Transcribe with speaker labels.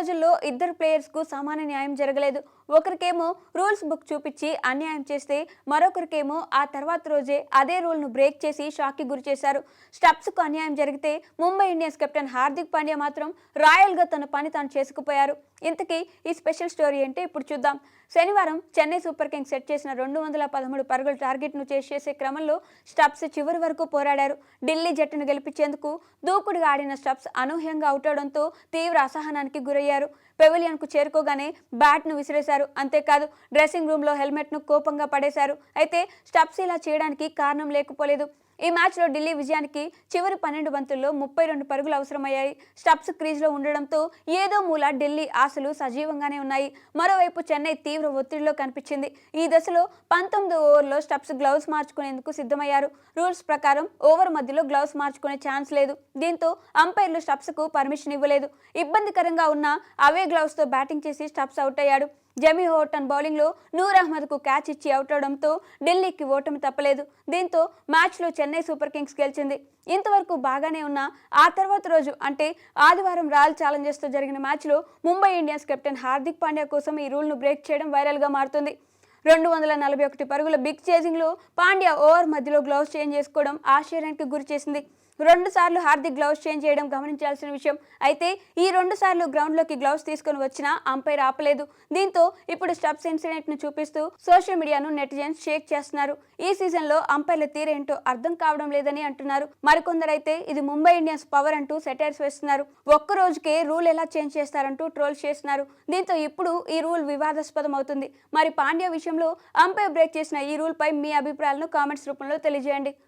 Speaker 1: రోజుల్లో ఇద్దరు ప్లేయర్స్కు సమాన న్యాయం జరగలేదు. ఒకరికేమో రూల్స్ బుక్ చూపించి అన్యాయం చేస్తే మరొకరికేమో ఆ తర్వాత రోజే అదే రూల్ను బ్రేక్ చేసి షాక్కి గురి చేశారు. స్టబ్స్కు అన్యాయం జరిగితే ముంబై ఇండియన్స్ కెప్టెన్ హార్దిక్ పాండ్యా మాత్రం రాయల్గా తన పని తాను చేసుకుపోయారు. ఇంతకీ ఈ స్పెషల్ స్టోరీ ఏంటి ఇప్పుడు చూద్దాం. శనివారం చెన్నై సూపర్ కింగ్స్ సెట్ చేసిన 213 పరుగుల టార్గెట్ను చేసే క్రమంలో స్టబ్స్ చివరి వరకు పోరాడారు. ఢిల్లీ జట్టును గెలిపించేందుకు దూకుడుగా ఆడిన స్టబ్స్ అనూహ్యంగా అవుట్ అవడంతో తీవ్ర అసహనానికి గురయ్యారు. పెవిలియన్కు చేరుకోగానే బ్యాట్ను విసిరేశారు. అంతేకాదు డ్రెస్సింగ్ రూమ్లో హెల్మెట్ను కోపంగా పడేశారు. అయితే స్టబ్స్ ఇలా చేయడానికి కారణం లేకపోలేదు. ఈ మ్యాచ్లో ఢిల్లీ విజయానికి చివరి 12 బంతుల్లో 32 పరుగులు అవసరమయ్యాయి. స్టబ్స్ క్రీజ్లో ఉండడంతో ఏదో మూల ఢిల్లీ ఆశలు సజీవంగానే ఉన్నాయి. మరోవైపు చెన్నై తీవ్ర ఒత్తిడిలో కనిపించింది. ఈ దశలో 19వ ఓవర్లో స్టబ్స్ గ్లౌస్ మార్చుకునేందుకు సిద్ధమయ్యారు. రూల్స్ ప్రకారం ఓవర్ మధ్యలో గ్లౌస్ మార్చుకునే ఛాన్స్ లేదు. దీంతో అంపైర్లు స్టబ్స్కు పర్మిషన్ ఇవ్వలేదు. ఇబ్బందికరంగా ఉన్న అవే గ్లౌస్తో బ్యాటింగ్ చేసి స్టబ్స్ అవుట్ అయ్యాడు. జమీ హోర్టన్ బౌలింగ్లో నూర్ అహ్మద్కు క్యాచ్ ఇచ్చి అవుట్ అవడంతో ఢిల్లీకి ఓటమి తప్పలేదు. దీంతో మ్యాచ్లో చెన్నై సూపర్ కింగ్స్ గెలిచింది. ఇంతవరకు బాగానే ఉన్న ఆ తర్వాత రోజు అంటే ఆదివారం రాయల్ ఛాలెంజర్స్తో జరిగిన మ్యాచ్లో ముంబై ఇండియన్స్ కెప్టెన్ హార్దిక్ పాండ్యా కోసం ఈ రూల్ను బ్రేక్ చేయడం వైరల్గా మారుతుంది. 241 పరుగుల బిగ్ చేజింగ్లో పాండ్యా ఓవర్ మధ్యలో గ్లౌస్ చేంజ్ చేసుకోవడం ఆశ్చర్యానికి గురి చేసింది. 2 సార్లు హార్దిక్ గ్లౌస్ చేంజ్ చేయడం గమనించాల్సిన విషయం. అయితే ఈ 2 సార్లు గ్రౌండ్లోకి గ్లౌస్ తీసుకొని వచ్చినా అంపైర్ ఆపలేదు. దీంతో ఇప్పుడు స్టబ్స్ ఇన్సిడెంట్ను చూపిస్తూ సోషల్ మీడియాను నెటిజన్స్ షేక్ చేస్తున్నారు. ఈ సీజన్లో అంపైర్ల తీరేంటో అర్థం కావడం లేదని అంటున్నారు. మరికొందరైతే ఇది ముంబై ఇండియన్స్ పవర్ అంటూ సెటైర్స్ వేస్తున్నారు. ఒక్క రోజుకే రూల్ ఎలా చేంజ్ చేస్తారంటూ ట్రోల్స్ చేస్తున్నారు. దీంతో ఇప్పుడు ఈ రూల్ వివాదాస్పదం అవుతుంది. మరి పాండ్యా విషయంలో అంపైర్ బ్రేక్ చేసిన ఈ రూల్పై మీ అభిప్రాయాలను కామెంట్స్ రూపంలో తెలియజేయండి.